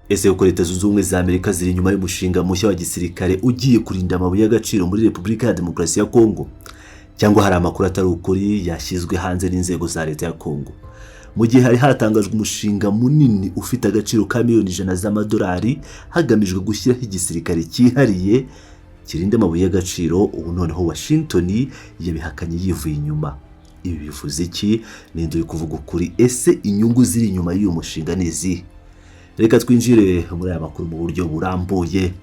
Ese uko Leta Zunze Ubumwe za Amerika ziri inyuma y'umushinga mushya wa gisirikare ugiye kurinda amabuye y'agaciro muri Repubulika ya Demokarasi ya Kongo, cyangwa hari amakuru atari ukuri yashyizwe hanze n'inzego za Leta ya Kongo? Mu gihe hari hatangajwe umushinga munini ufite agaciro ka miliyoni 100 z'amadolari hagamijwe gushyiraho igisirikare cyihariye kirinda amabuye y'agaciro, ubu noneho Washington yabihakanye yivuye inyuma. Ibi bivuze iki? Ninde uri kuvuga ukuri? Ese inyungu ziri inyuma y'uyu mushinga ni izihe? Reka twinjire muri aya makuru mu buryo burambuye.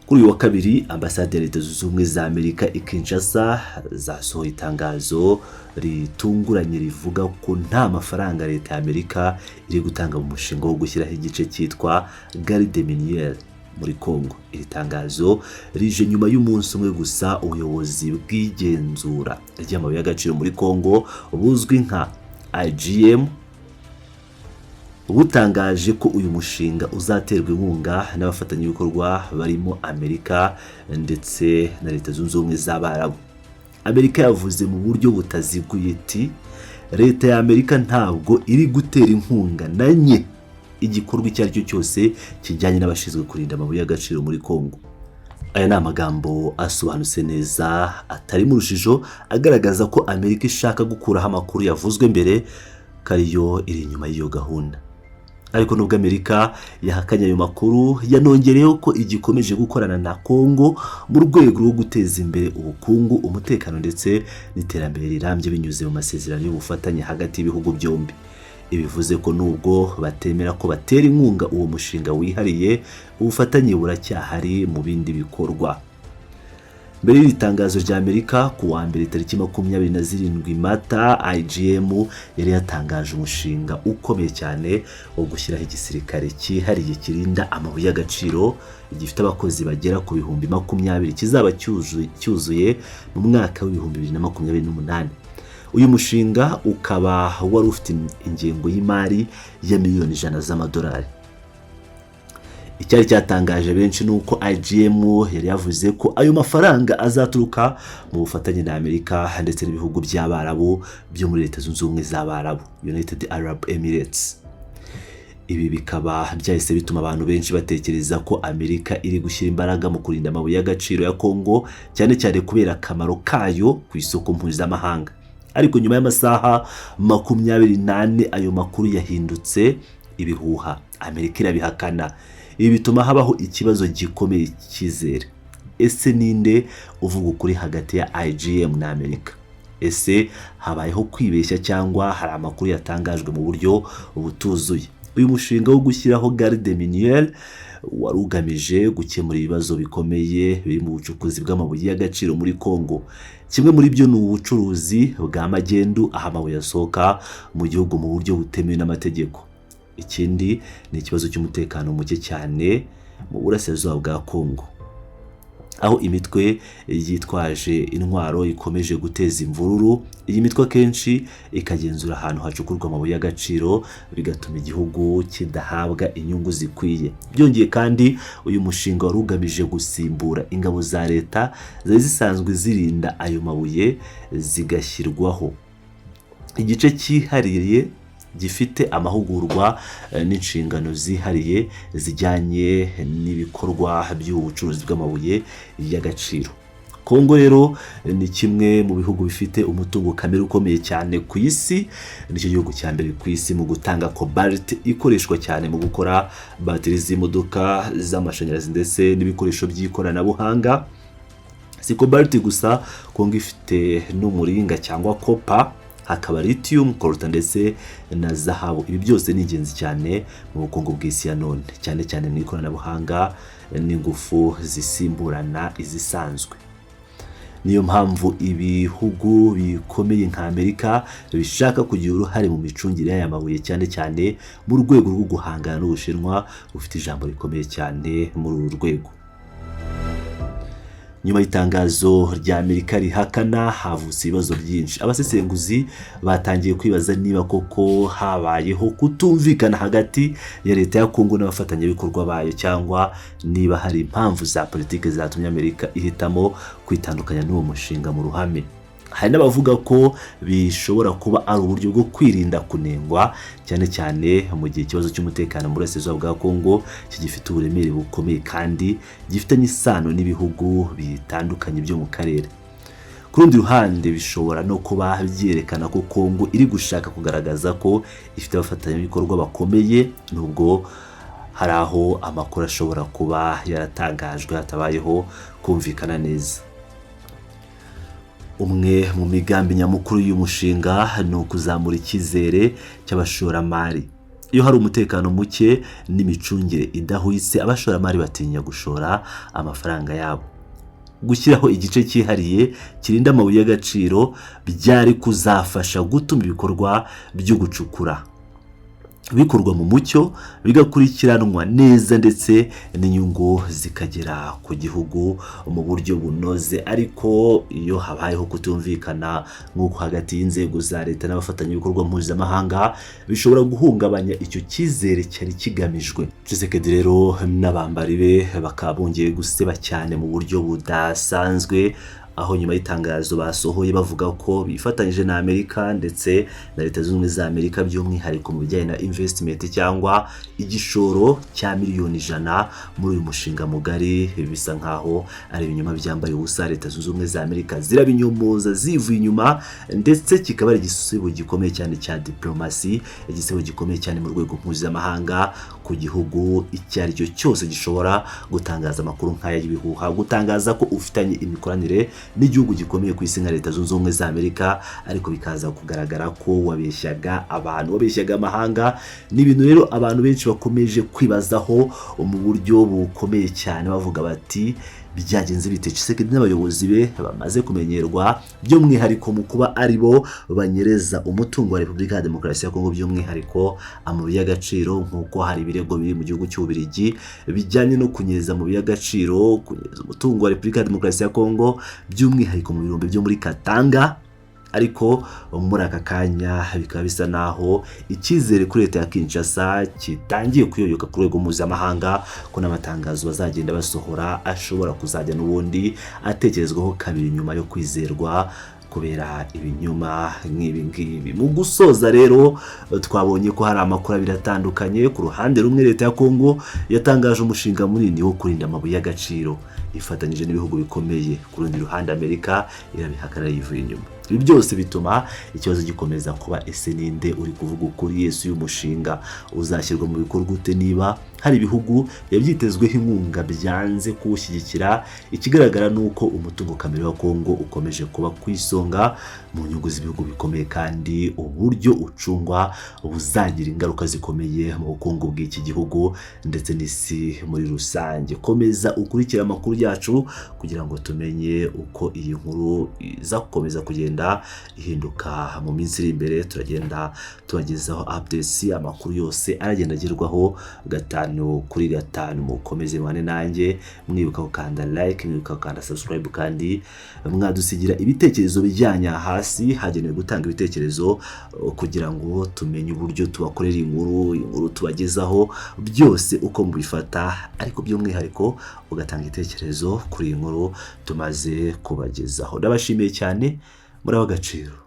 Kuri uyu wa kabiri, ambasade ya Leta Zunze Ubumwe za Amerika i Kinshasa zasohoye itangazo ritunguranye rivuga ko nta mafaranga Leta ya Amerika iri gutanga mu mushinga wo gushyiraho igice cyitwa Garde Miniere muri Kongo. Iri tangazo rije nyuma y'umunsi umwe gusa ubuyobozi bw'igenzura ry'amabuye y'agaciro muri Kongo buzwi nka IGM butangaje ko uyu mushinga uzaterwa inkunga n'abafatanyabikorwa barimo Amerika ndetse na Leta Zunze Ubumwe z'Abarabu. Amerika yavuze mu buryo butaziguye iti Leta ya Amerika ntabwo iri gutera inkunga na nye igikorwa icyo ari cyo cyose kijyanye n'abashinzwe kurinda amabuye y'agaciro muri Kongo. Aya ni amagambo asobanutse neza atari mu rujijo, agaragaza ko Amerika ishaka gukuraho amakuru yavuzwe mbere kariyo iri inyuma y'iyo gahunda. Ariko nubwo Amerika yahakanye ayo makuru, yanongereyeho ko igikomeje gukorana na Kongo mu rwego rwo guteza imbere ubukungu, umutekano ndetse n'iterambere rirambye binyuze mu masezerano y'ubufatanye hagati y'ibihugu byombi. Ibivuze ko nubwo batemera ko batera inkunga uwo mushinga wihariye, ubufatanye buracyahari mu bindi bikorwa. Mbere y'itangazo rya Amerika ku wa mbere tariki 27 Mata, IGM yari yatangaje umushinga ukomeye cyane wo gushyiraho igisirikare cyihariye kirinda amabuye y'agaciro gifite abakozi bagera ku 20,000 kizaba cyuzuye mu mwaka wa 2028. Uyu mushinga ukaba wari ufite ingengo y'imari ya miliyoni 100 z'amadolari. Icyari cyatangaje benshi nuko IGM yari yavuze ko ayo mafaranga azaturuka mu bufatanye na Amerika ndetse n'ibihugu by'Abarabu byo muri Leta Zunze Ubumwe z'Abarabu, United Arab Emirates. Ibi bikaba byahise bituma abantu benshi batekereza ko Amerika iri gushyira imbaraga mu kurinda amabuye y'agaciro ya Kongo, cyane cyane kubera akamaro kayo ku isoko mpuzamahanga. Ariko nyuma y'amasaha 24 ayo makuru yahindutse ibihuha. Amerika irabihakana. Ibi bituma habaho ikibazo gikomeye cyizere. Ese ninde uvuga ukuri hagati ya IGM na Amerika? Ese habayeho kwibeshya cyangwa hari amakuru yatangajwe mu buryo butuzuye? Uyu mushinga wo gushyiraho Garde Miniere wari ugamije gukemura ibibazo bikomeye biri mu bucukuzi bw'amabuye y'agaciro muri Kongo. Kimwe muri byo ni ubucuruzi bw'amagendu, aho amabuye asohoka mu gihugu mu buryo butemewe n'amategeko. Ikindi ni ikibazo cy'umutekano muke cyane mu burasirazuba bwa Kongo, aho imitwe yitwaje intwaro ikomeje guteza imvururu. Iyi mitwe akenshi ikagenzura ahantu hacukurwa amabuye y'agaciro, bigatuma igihugu kidahabwa inyungu zikwiye. Byongeye kandi uyu mushinga wari ugamije gusimbura ingabo za leta zari zisanzwe zirinda ayo mabuye, zigashyirwaho igice cyihariye gifite amahugurwa n'inshingano zihariye zijyanye n'ibikorwa by'ubucuruzi bw'amabuye y'agaciro. Kongo rero ni kimwe mu bihugu bifite umutungo kamere ukomeye cyane ku isi. Nicyo gihugu cya mbere ku isi mu gutanga cobalt ikoreshwa cyane mu gukora bateri z'imodoka, z'amashanyarazi ndetse n'ibikoresho by'ikoranabuhanga. Si cobalt gusa, Kongo ifite n'umuringa cyangwa copper, hakaba lithium, coltan ndetse na zahabu. Ibi byose ni ingenzi cyane mu bukungu bw'isi ya none, cyane cyane mu ikoranabuhanga n'ingufu zisimburana izisanzwe. Niyo mpamvu ibihugu bikomeye nka Amerika bishaka kugira uruhare mu micungire y'aya mabuye, cyane cyane mu rwego rwo guhangana n'Ubushinwa bufite ijambo rikomeye cyane muri uru rwego. Nyuma y'itangazo rya Amerika rihakana, havutse ibibazo byinshi. Abasesenguzi batangiye kwibaza niba koko habayeho kutumvikana hagati ya Leta ya Kongo n'abafatanyabikorwa bayo, cyangwa niba hari impamvu za politike zatumye Amerika ihitamo kwitandukanya n'uwo mushinga mu ruhame. hari n'abavuga ko bishobora kuba ari uburyo bwo kwirinda kunengwa cyane cyane mu gihe ikibazo cy'umutekano muri Burasirazuba bwa Kongo kigifite uburemere bukomeye kandi gifitanye isano n'ibihugu bitandukanye byo mu karere. Ku rundi ruhande bishobora no kuba byerekana ko Kongo iri gushaka kugaragaza ko ifite abafatanyabikorwa bakomeye, nubwo hari aho amakuru ashobora kuba yaratangajwe hatabayeho kumvikana neza. Umwe mu migambi nyamukuru y'umushinga ni ukuzamura icyizere cy'abashoramari. Iyo hari umutekano muke n'imicungire idahwitse, abashoramari batinya gushora amafaranga yabo. Gushyiraho igice cyihariye kirinda amabuye y'agaciro byari kuzafasha gutuma ibikorwa byo gucukura bikorwa mu mucyo, bigakurikiranwa neza ndetse n'inyungu zikagera ku gihugu mu buryo bunoze. Ariko iyo habayeho kutumvikana nk'uko hagati y'inzego za leta n'abafatanyabikorwa mpuzamahanga, bishobora guhungabanya icyo cyizere cyari kigamijwe. Tshisekedi rero n'abambari be bakaba bongeye guseba cyane mu buryo budasanzwe, aho nyuma y'itangazo basohoye bavuga ko bifatanyije na Amerika ndetse na Leta Zunze Ubumwe za Amerika by'umwihariko mu bijyanye na investment cyangwa igishoro cya miliyoni 100 muri uyu mushinga mugari. Bisa nkaho ari ibinyoma byambaye ubusa. Leta Zunze Ubumwe za Amerika zirabinyomoza zivuye inyuma, ndetse kikaba ari igisebo gikomeye cyane cya diplomasi, igisebo gikomeye cyane mu rwego mpuzamahanga ku gihugu icyo ari cyo cyose gishobora gutangaza amakuru nk'aya y'ibihuha, gutangaza ko ufitanye imikoranire n'igihugu gikomeye ku isi nka Leta Zunze Ubumwe za Amerika, ariko bikaza kugaragara ko wabeshyaga abantu, wabeshyaga amahanga. Ni ibintu rero abantu benshi bakomeje kwibazaho mu buryo bukomeye cyane, bavuga bati byagenze bite? Tshisekedi n'abayobozi be bamaze kumenyerwa by'umwihariko mu kuba ari bo banyereza umutungo wa Repubulika ya Demokarasi ya Kongo, by'umwihariko amabuye y'agaciro, nk'uko hari ibirego biri mu gihugu cy'Ububiligi bijyanye no kunyereza amabuye y'agaciro, kunyereza umutungo wa Repubulika ya Demokarasi ya Kongo, by'umwihariko mu birombe byo muri Katanga. Ariko muri aka kanya bikaba bisa naho icyizere kuri leta ya Kinshasa kitangiye kuyoyoka ku rwego mpuzamahanga, ko n'amatangazo bazagenda basohora ashobora kuzajya n'ubundi atekerezwaho kabiri nyuma yo kwizerwa kubera ibinyuma nk'ibi ngibi. Mu gusoza rero twabonye ko hari amakuru abiri atandukanye. Ku ruhande rumwe Leta ya Kongo yatangaje umushinga munini wo kurinda amabuye y'agaciro ifatanyije n'ibihugu bikomeye, ku rundi ruhande Amerika irabihakana yivuye inyuma. Ibi byose bituma ikibazo gikomeza kuba ese ninde uri kuvuga ukuri? Yesu y'umushinga uzashyirwa mu bikorwa ute niba hari ibihugu yabyitezweho inkunga byanze kuwushyigikira? Ikigaragara ni uko umutungo kamere wa Kongo ukomeje kuba ku isonga mu nyungu z'ibihugu bikomeye, kandi uburyo ucungwa buzagira ingaruka zikomeye mu bukungu bw'iki gihugu ndetse n'isi muri rusange. Komeza ukurikira amakuru yacu kugira ngo tumenye uko iyi nkuru iza gukomeza kugenda ihinduka mu minsi iri imbere. Turagenda tubagezaho updates, amakuru yose aragenda agerwaho 5 kuri 5. Mukomeze mwane nanjye, mwibuka gukanda like, mwibuka gukanda subscribe, kandi mwadusigira ibitekerezo bijyanye hasi hagenewe gutanga ibitekerezo kugira ngo tumenye uburyo tubakorera inkuru tubagezaho byose uko mubifata, ariko by'umwihariko ugatanga ibitekerezo kuri iyi nkuru tumaze kubagezaho. Ndabashimiye cyane, muri ab'agaciro.